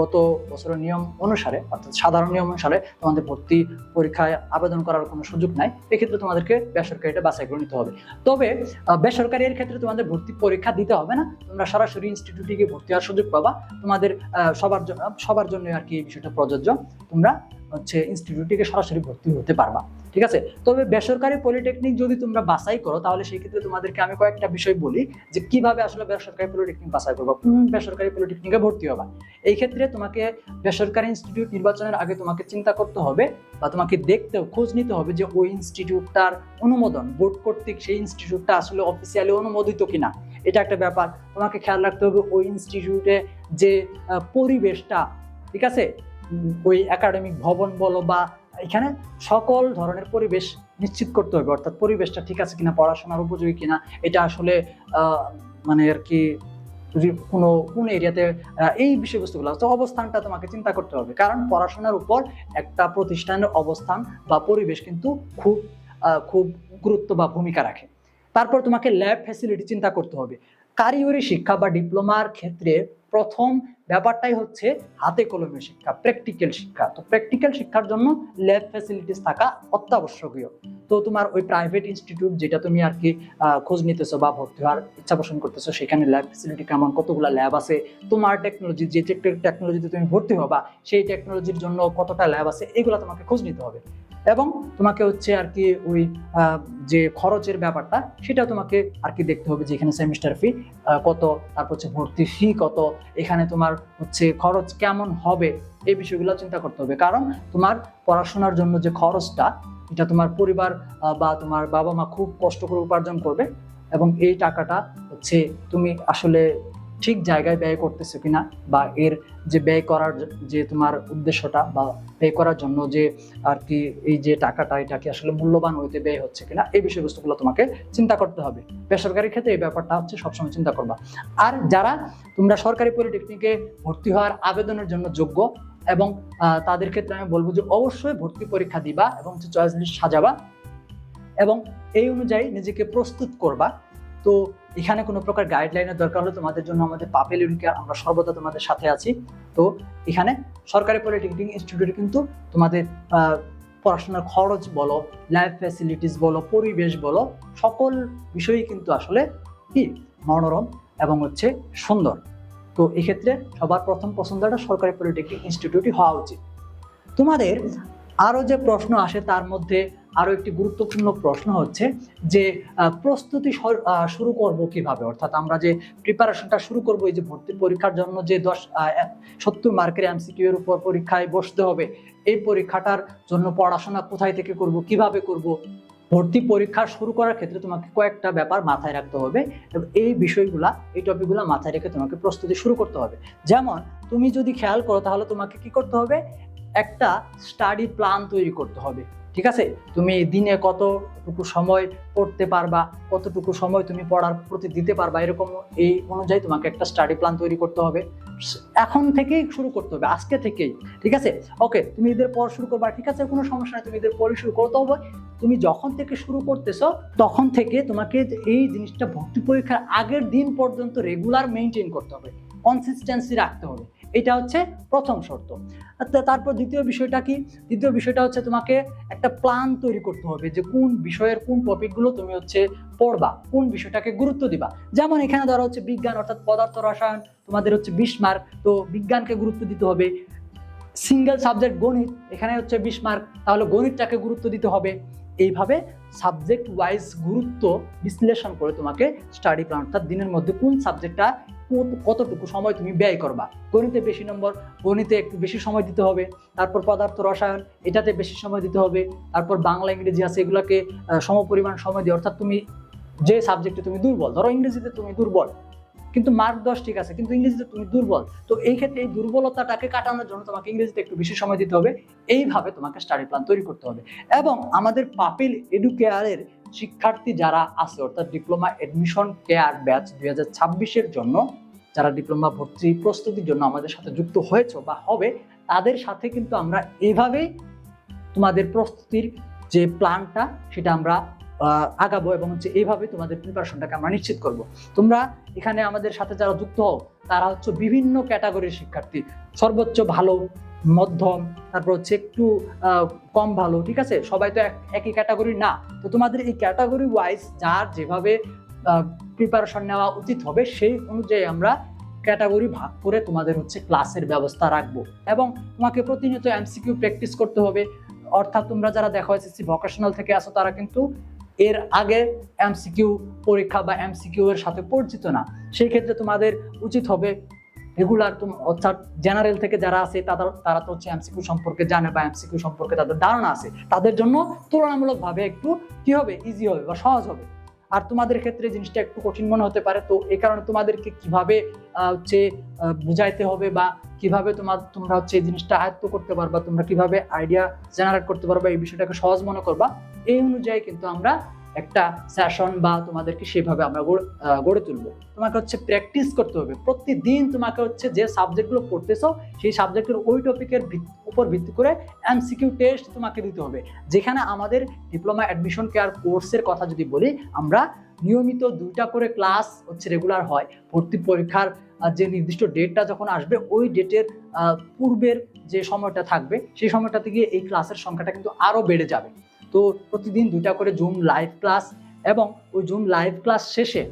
গত বছরের নিয়ম অনুসারে, অর্থাৎ সাধারণ নিয়ম অনুসারে তোমাদের ভর্তি পরীক্ষায় আবেদন করার কোনো সুযোগ নাই। এক্ষেত্রে তোমাদেরকে বেসরকারিটা বাছাই করে নিতে হবে। তবে বেসরকারি এর ক্ষেত্রে তোমাদের ভর্তি পরীক্ষা দিতে হবে না, তোমরা সরাসরি ইনস্টিটিউটে গিয়ে ভর্তি হওয়ার সুযোগ পাবা। তোমাদের সবার জন্য আর কি এই বিষয়টা প্রযোজ্য, তোমরা হচ্ছে ইনস্টিটিউটে সরাসরি ভর্তি হতে পারবা, ঠিক আছে। তবে বেসরকারি পলিটেকনিক যদি তোমরা বাছাই করো, তাহলে সেই ক্ষেত্রে তোমাদেরকে আমি কয়েকটা বিষয় বলি যে কিভাবে আসলে বেসরকারি পলিটেকনিক বাছাই করবা, কোন বেসরকারি পলিটেকনিকে ভর্তি হবা। এই ক্ষেত্রে তোমাকে বেসরকারি ইনস্টিটিউট নির্বাচনের আগে তোমাকে চিন্তা করতে হবে বা তোমাকে খোঁজ নিতে হবে যে ওই ইনস্টিটিউটটার অনুমোদন বোর্ড কর্তৃক সেই ইনস্টিটিউটটা আসলে অফিসিয়ালি অনুমোদিত কিনা, এটা একটা ব্যাপার। তোমাকে খেয়াল রাখতে হবে ওই ইনস্টিটিউটে যে পরিবেশটা, ঠিক আছে, ওই একাডেমিক ভবন বলো বা এখানে সকল ধরনের পরিবেশ নিশ্চিত করতে হবে, অর্থাৎ পরিবেশটা ঠিক আছে কিনা, পড়াশোনার উপযোগী কিনা, এটা আসলে মানে আর কি কোন এরিয়াতে এই বিষয়বস্তুগুলো, তো অবস্থানটা তোমাকে চিন্তা করতে হবে, কারণ পড়াশোনার উপর একটা প্রতিষ্ঠানের অবস্থান বা পরিবেশ কিন্তু খুব গুরুত্ব বা ভূমিকা রাখে। তারপর তোমাকে ল্যাব ফ্যাসিলিটি চিন্তা করতে হবে। কারিগরি শিক্ষা বা ডিপ্লোমার ক্ষেত্রে প্রথম ব্যাপারটাই হচ্ছে হাতে কলমে শিক্ষা, প্র্যাকটিক্যাল শিক্ষা। তো প্র্যাকটিক্যাল শিক্ষার জন্য ল্যাব ফ্যাসিলিটিস থাকা অত্যাবশ্যকীয়। তো তোমার ওই প্রাইভেট ইনস্টিটিউট যেটা তুমি আর কি খোঁজ নিতেছো বা ভর্তি হওয়ার ইচ্ছা পোষণ করতেছো, সেখানে ল্যাব ফ্যাসিলিটি কেমন, কতগুলো ল্যাব আছে, তোমার টেকনোলজি যে টেকনোলজিতে তুমি ভর্তি হবা সেই টেকনোলজির জন্য কতটা ল্যাব আছে, এগুলো তোমাকে খোঁজ নিতে হবে। এবং তোমাকে হচ্ছে আর কি ওই যে খরচের ব্যাপারটা সেটা তোমাকে আর কি দেখতে হবে, যে এখানে সেমিস্টার ফি কত, তারপর হচ্ছে ভর্তি ফি কত, এখানে তোমার হচ্ছে খরচ কেমন হবে, এই বিষয়গুলো চিন্তা করতে হবে। কারণ তোমার পড়াশোনার জন্য যে খরচটা, এটা তোমার পরিবার বা তোমার বাবা মা খুব কষ্ট করে উপার্জন করবে, এবং এই টাকাটা হচ্ছে তুমি আসলে ঠিক জায়গায় ব্যয় করতেছো কিনা, বা এর যে ব্যয় করার যে তোমার উদ্দেশ্যটা বা ব্যয় করার জন্য যে আর কি এই যে টাকাটা, এটা কি আসলে মূল্যবান হইতে ব্যয় হচ্ছে কিনা, এই বিষয়বস্তুগুলো তোমাকে চিন্তা করতে হবে। বেসরকারি ক্ষেত্রে এই ব্যাপারটা হচ্ছে সবসময় চিন্তা করবা। আর যারা তোমরা সরকারি পলিটেকনিকে ভর্তি হওয়ার আবেদনের জন্য যোগ্য, এবং তাদের ক্ষেত্রে আমি বলবো যে অবশ্যই ভর্তি পরীক্ষা দিবা এবং চয়েস লিস্ট সাজাবা এবং এই অনুযায়ী নিজেকে প্রস্তুত করবা। তো এখানে কোনো প্রকার গাইডলাইনের দরকার হলে তোমাদের জন্য আমাদের পাপেল ইউনিকেয়ার, আমরা সর্বদা তোমাদের সাথে আছি। তো এখানে সরকারি পলিটেকনিক ইনস্টিটিউটে কিন্তু তোমাদের পড়াশোনার খরচ বলো, ল্যাব ফ্যাসিলিটিস বলো, পরিবেশ বলো, সকল বিষয়ই কিন্তু আসলে কি মনোরম এবং হচ্ছে সুন্দর। তো এক্ষেত্রে সবার প্রথম পছন্দটা সরকারি পলিটেকনিক ইনস্টিটিউটই হওয়া উচিত। তোমাদের আরো যে প্রশ্ন আসে তার মধ্যে আরো একটি গুরুত্বপূর্ণ প্রশ্ন হচ্ছে যে প্রস্তুতি শুরু করব কিভাবে, অর্থাৎ আমরা যে প্রিপারেশনটা শুরু করব এই যে ভর্তি পরীক্ষার জন্য যে 70 মার্কের এমসিকিউ এর উপর পরীক্ষায় বসতে হবে, এই পরীক্ষাটার জন্য পড়াশোনা কোথায় থেকে করব, কিভাবে করব। ভর্তি পরীক্ষা শুরু করার ক্ষেত্রে তোমাকে কয়েকটা ব্যাপার মাথায় রাখতে হবে এবং এই বিষয়গুলা, এই টপিকগুলো মাথায় রেখে তোমাকে প্রস্তুতি শুরু করতে হবে। যেমন তুমি যদি খেয়াল করো তাহলে তোমাকে কি করতে হবে, একটা স্টাডি প্ল্যান তৈরি করতে হবে। ঠিক আছে, তুমি দিনে কতটুকু সময় পড়তে পারবা, কতটুকু সময় তুমি পড়ার প্রতি দিতে পারবা, এরকম এই অনুযায়ী তোমাকে একটা স্টাডি প্ল্যান তৈরি করতে হবে। এখন থেকেই শুরু করতে হবে, আজকে থেকেই। ঠিক আছে, ওকে, তুমি ঈদের পর শুরু করবা, ঠিক আছে, কোনো সমস্যা নেই, তুমি ঈদের পরে শুরু করতে হবে। তুমি যখন থেকে শুরু করতেছো তখন থেকে তোমাকে এই জিনিসটা ভর্তি পরীক্ষার আগের দিন পর্যন্ত রেগুলার মেনটেন করতে হবে, কনসিস্টেন্সি রাখতে হবে। এটা হচ্ছে প্রথম শর্ত। তারপর দ্বিতীয় বিষয়টা কি, দ্বিতীয় বিষয়টা হচ্ছে তোমাকে একটা প্ল্যান তৈরি করতে হবে যে কোন বিষয়ের কোন টপিকগুলো তুমি হচ্ছে পড়বা, কোন বিষয়টাকে গুরুত্ব দিবা। যেমন এখানে ধরা হচ্ছে বিজ্ঞান অর্থাৎ পদার্থ রসায়ন, তোমাদের হচ্ছে 20 মার্ক, তো বিজ্ঞানকে গুরুত্ব দিতে হবে। সিঙ্গেল সাবজেক্ট গণিত, এখানে হচ্ছে 20 মার্ক, তাহলে গণিতটাকে গুরুত্ব দিতে হবে। এইভাবে সাবজেক্ট ওয়াইজ গুরুত্ব বিশ্লেষণ করে তোমাকে স্টাডি প্ল্যান, অর্থাৎ দিনের মধ্যে কোন সাবজেক্টটা কতটুকু সময় তুমি ব্যয় করবা। গণিতে বেশি নম্বর, গণিতে একটু বেশি সময় দিতে হবে। তারপর পদার্থ রসায়ন, এটাতে বেশি সময় দিতে হবে। তারপর বাংলা ইংরেজি আছে, এগুলোকে সমপরিমাণ সময় দিয়ে, অর্থাৎ তুমি যে সাবজেক্টে তুমি দুর্বল, ধরো ইংরেজিতে তুমি দুর্বল কিন্তু মার্ক 10 ঠিক আছে, কিন্তু ইংরেজিতে তুমি দুর্বল, তো এই ক্ষেত্রে এই দুর্বলতাটাকে কাটানোর জন্য তোমাকে ইংরেজিতে একটু বেশি সময় দিতে হবে। এইভাবে তোমাকে স্টাডি প্ল্যান তৈরি করতে হবে। এবং আমাদের পাপিল এডুকেয়ারের শিক্ষার্থী যারা আছে, অর্থাৎ ডিপ্লোমা এডমিশন কেয়ার ব্যাচ 2026-এর জন্য যারা ডিপ্লোমা ভর্তি প্রস্তুতির জন্য আমাদের সাথে যুক্ত হয়েছে বা হবে, তাদের সাথে কিন্তু আমরা এইভাবেই তোমাদের প্রস্তুতির যে প্ল্যানটা সেটা আমরা আগাবো এবং হচ্ছে এইভাবে তোমাদের প্রিপারেশনটাকে আমরা নিশ্চিত করব। তোমরা এখানে আমাদের সাথে যারা যুক্ত হও তারা হচ্ছে বিভিন্ন ক্যাটাগরির শিক্ষার্থী, সর্বোচ্চ ভালো, মধ্যম, তারপর হচ্ছে একটু কম ভালো। ঠিক আছে, সবাই তো একই ক্যাটাগরি না, তো তোমাদের এই ক্যাটাগরি ওয়াইজ যার যেভাবে প্রিপারেশন নেওয়া উচিত হবে সেই অনুযায়ী আমরা ক্যাটাগরি ভাগ করে তোমাদের হচ্ছে ক্লাসের ব্যবস্থা রাখবো। এবং তোমাকে প্রতিনিয়ত এমসিকিউ প্র্যাকটিস করতে হবে। অর্থাৎ তোমরা যারা দেখো এসএসসি ভোকেশনাল থেকে আসো তারা কিন্তু এর আগে এমসিকিউ পরীক্ষা বা এমসিকিউ এর সাথে পরিচিত না, সেই ক্ষেত্রে তোমাদের উচিত হবে রেগুলার, অর্থাৎ জেনারেল থেকে যারা আছে তারা তো হচ্ছে এমসিকিউ সম্পর্কে জানে বা এমসিকিউ সম্পর্কে তাদের ধারণা আছে, তাদের জন্য তুলনামূলকভাবে একটু কি হবে, ইজি হবে বা সহজ হবে। আর তোমাদের ক্ষেত্রে জিনিসটা একটু কঠিন মনে হতে পারে, তো এই কারণে তোমাদেরকে কিভাবে হচ্ছে বুঝাইতে হবে বা কিভাবে তোমরা হচ্ছে এই জিনিসটা আয়ত্ত করতে পারবা, তোমরা কিভাবে আইডিয়া জেনারেট করতে পারবা, এই বিষয়টাকে সহজ মনে করবা, এই অনুযায়ী কিন্তু আমরা একটা সেশন বা তোমাদেরকে সেভাবে আমরা গড়ে তুলবো। তোমাকে হচ্ছে প্র্যাকটিস করতে হবে প্রতিদিন। তোমাকে হচ্ছে যে সাবজেক্টগুলো পড়তেছো সেই সাবজেক্টের ওই টপিকের উপর ভিত্তি করে এমসিকিউ টেস্ট তোমাকে দিতে হবে। যেখানে আমাদের ডিপ্লোমা অ্যাডমিশন কেয়ার কোর্সের কথা যদি বলি, আমরা নিয়মিত 2টা করে ক্লাস হচ্ছে রেগুলার হয়। ভর্তি পরীক্ষার যে নির্দিষ্ট ডেটটা যখন আসবে ওই ডেটের পূর্বের যে সময়টা থাকবে সেই সময়টাতে গিয়ে এই ক্লাসের সংখ্যাটা কিন্তু আরো বেড়ে যাবে। তো প্রতিদিন 2টা করে জুম লাইভ ক্লাস, এবং ওই জুম লাইভ ক্লাস শেষে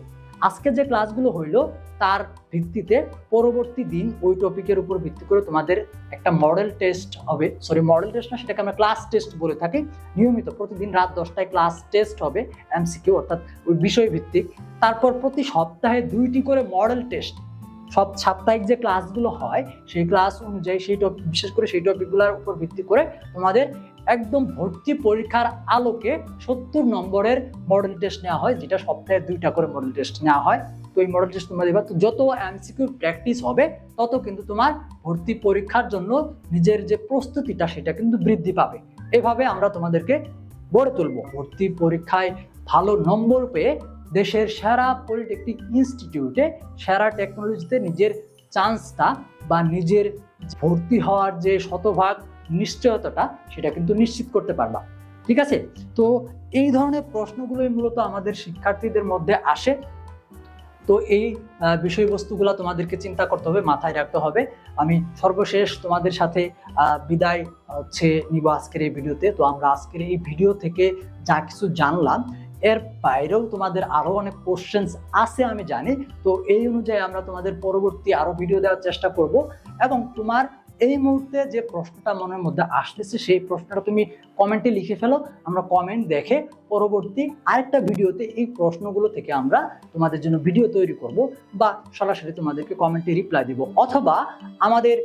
আজকে যে ক্লাসগুলো হইলো তার ভিত্তিতে পরবর্তী দিন ওই টপিকের উপর ভিত্তি করে তোমাদের একটা মডেল টেস্ট হবে, মডেল টেস্ট না, সেটাকে আমরা ক্লাস টেস্ট বলে থাকি। নিয়মিত প্রতিদিন রাত 10টায় ক্লাস টেস্ট হবে এমসিকিউ, অর্থাৎ ওই বিষয় ভিত্তিক। তারপর প্রতি সপ্তাহে 2টি করে মডেল টেস্ট। সব সাপ্তাহিক যে ক্লাসগুলো হয় সেই ক্লাস অনুযায়ী সেই টপিক, বিশেষ করে সেই টপিকগুলোর উপর ভিত্তি করে তোমাদের একদম ভর্তি পরীক্ষার আলোকে 70 নম্বরের মডেল টেস্ট নেওয়া হয়, যেটা সপ্তাহে 2টা করে মডেল টেস্ট নেওয়া হয়। তো এই মডেল টেস্ট তোমরা দিবা, তো যত এমসিকিউ প্র্যাকটিস হবে তত কিন্তু তোমার ভর্তি পরীক্ষার জন্য নিজের যে প্রস্তুতিটা সেটা কিন্তু বৃদ্ধি পাবে। এভাবে আমরা তোমাদেরকে গড়ে তুলবো ভর্তি পরীক্ষায় ভালো নম্বর পেয়ে দেশের সেরা পলিটেকনিক ইনস্টিটিউটে সেরা টেকনোলজিতে নিজের চান্সটা বা নিজের ভর্তি হওয়ার যে শতভাগ নিশ্চয়তাটা সেটা কিন্তু নিশ্চিত করতে পারবা। ঠিক আছে, তো এই ধরনের প্রশ্নগুলোই মূলত আমাদের শিক্ষার্থীদের মধ্যে আসে। তো এই বিষয়বস্তুগুলো তোমাদেরকে চিন্তা করতে হবে, মাথায় রাখতে হবে। আমি সর্বশেষ তোমাদের সাথে বিদায় নিব আজকের এই ভিডিওতে। তো আমরা আজকের এই ভিডিও থেকে যা কিছু জানলাম এর বাইরেও তোমাদের আরো অনেক কোশ্চেন্স আছে আমি জানি। তো এই অনুযায়ী আমরা তোমাদের পরবর্তী আরো ভিডিও দেওয়ার চেষ্টা করব, এবং তোমার এই মুহূর্তে যে প্রশ্নটা মনের মধ্যে আসতেছে সেই প্রশ্নটা তুমি কমেন্টে লিখে ফেলো। আমরা কমেন্ট দেখে পরবর্তী আরেকটা ভিডিওতে এই প্রশ্নগুলো থেকে আমরা তোমাদের জন্য ভিডিও তৈরি করব, বা সরাসরি তোমাদেরকে কমেন্টে রিপ্লাই দিব, অথবা আমাদের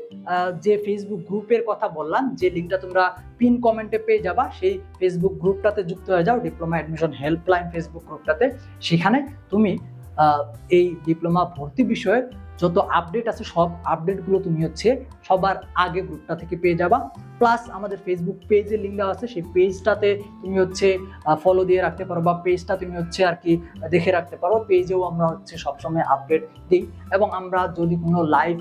যে ফেসবুক গ্রুপের কথা বললাম, যে লিঙ্কটা তোমরা পিন কমেন্টে পেয়ে যাবা, সেই ফেসবুক গ্রুপটাতে যুক্ত হয়ে যাও, ডিপ্লোমা অ্যাডমিশন হেল্পলাইন ফেসবুক গ্রুপটাতে। সেখানে তুমি এই ডিপ্লোমা ভর্তি বিষয়ে যত আপডেট আছে সব আপডেটগুলো তুমি সবার আগে গ্রুপটা থেকে পেয়ে যাবা। প্লাস আমাদের ফেসবুক পেজের লিঙ্ক দেওয়া আছে, সেই পেজটাতে তুমি ফলো দিয়ে রাখতে পারো, বা পেজটা তুমি আর কি দেখে রাখতে পারো। পেজেও আমরা সবসময় আপডেট দিই, এবং আমরা যদি কোনো লাইভ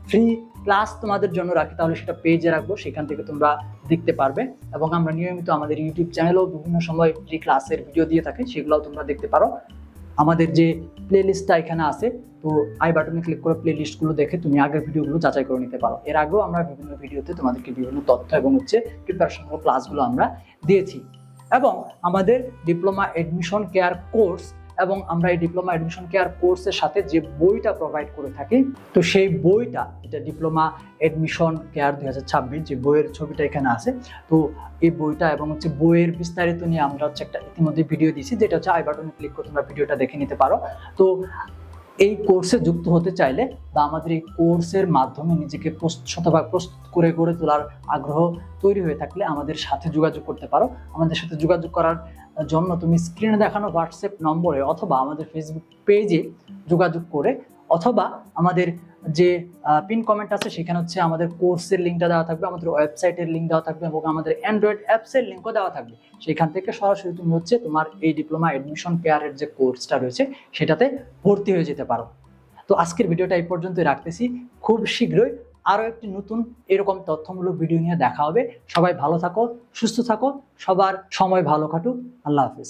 ফ্রি ক্লাস তোমাদের জন্য রাখি তাহলে সেটা পেজে রাখবো, সেখান থেকে তোমরা দেখতে পারবে। এবং আমরা নিয়মিত আমাদের ইউটিউব চ্যানেলেও বিভিন্ন সময় ফ্রি ক্লাসের ভিডিও দিয়ে থাকি, সেগুলোও তোমরা দেখতে পারো। আমাদের যে প্লে লিস্টটা এখানে আছে, তো আই বাটনে ক্লিক করে প্লে লিস্টগুলো দেখে তুমি আগের ভিডিওগুলো যাচাই করে নিতে পারো। এর আগেও আমরা বিভিন্ন ভিডিওতে তোমাদেরকে বিভিন্ন তথ্য এবং প্রিপারেশন ক্লাসগুলো আমরা দিয়েছি। এবং আমাদের ডিপ্লোমা এডমিশন কেয়ার কোর্স, এবং আমরা এই ডিপ্লোমা এডমিশন কেয়ার কোর্সের সাথে যে বইটা প্রোভাইড করে থাকি, তো সেই বইটা, এটা ডিপ্লোমা এডমিশন কেয়ার 2026, যে বইয়ের ছবিটা এখানে আছে, তো এই বইটা এবং বইয়ের বিস্তারিত নিয়ে আমরা একটা ইতিমধ্যে ভিডিও দিয়েছি, যেটা আই বাটনে ক্লিক করে তোমরা ভিডিওটা দেখে নিতে পারো। তো এই কোর্সে যুক্ত হতে চাইলে, বা আমাদের এই কোর্সের মাধ্যমে নিজেকে শতভাগ প্রস্তুত করে গড়ে তোলার আগ্রহ তৈরি হয়ে থাকলে আমাদের সাথে যোগাযোগ করতে পারো। আমাদের সাথে যোগাযোগ করার জন্য তুমি স্ক্রিনে দেখানো হোয়াটসঅ্যাপ নম্বরে, অথবা আমাদের ফেসবুক পেজে যোগাযোগ করে, অথবা আমাদের যে পিন কমেন্ট আছে সেখানে আমাদের কোর্সের লিঙ্কটা দেওয়া থাকবে, আমাদের ওয়েবসাইটের লিঙ্ক দেওয়া থাকবে, এবং আমাদের অ্যান্ড্রয়েড অ্যাপসের লিঙ্কও দেওয়া থাকবে। সেখান থেকে সরাসরি তুমি তোমার এই ডিপ্লোমা এডমিশন কেয়ারের যে কোর্সটা রয়েছে সেটাতে ভর্তি হয়ে যেতে পারো। তো আজকের ভিডিওটা এই পর্যন্তই রাখতেছি। খুব শীঘ্রই আরও একটি নতুন এরকম তথ্যমূলক ভিডিও নিয়ে দেখা হবে। সবাই ভালো থাকো, সুস্থ থাকো, সবার সময় ভালো কাটুক। আল্লাহ হাফেজ।